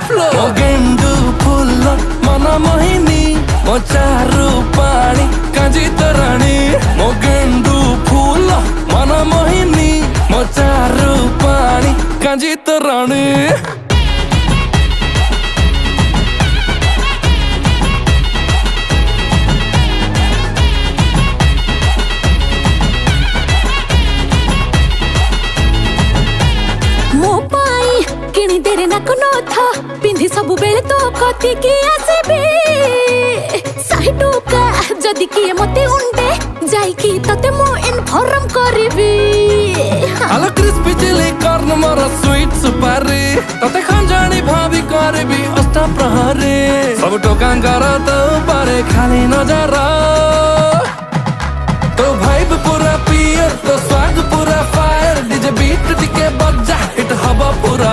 flow मो गेंडू फूल मन मोहिनी मो चारू पानी काजी तराणी मो गेंडू फूल मन मोहिनी मो चारू पानी काजी तराणी किणी तेरे नाक नथा पिंधि सबु बेले तो कति की आसीबे साही टोका जदि किए मते उंडे जाई की तते मो इन्फॉर्म करबी आलो क्रिस्पी चिली कॉर्न मोर स्वीट सुपारी तते खंजानी भाभी करबी अष्टा प्रहरी सब टोका कर तो पारे खाली नजर तो भाइब पूरा पियर तो स्वाग पूरा फायर डीजे बीट टिके बजा हिट हवा पूरा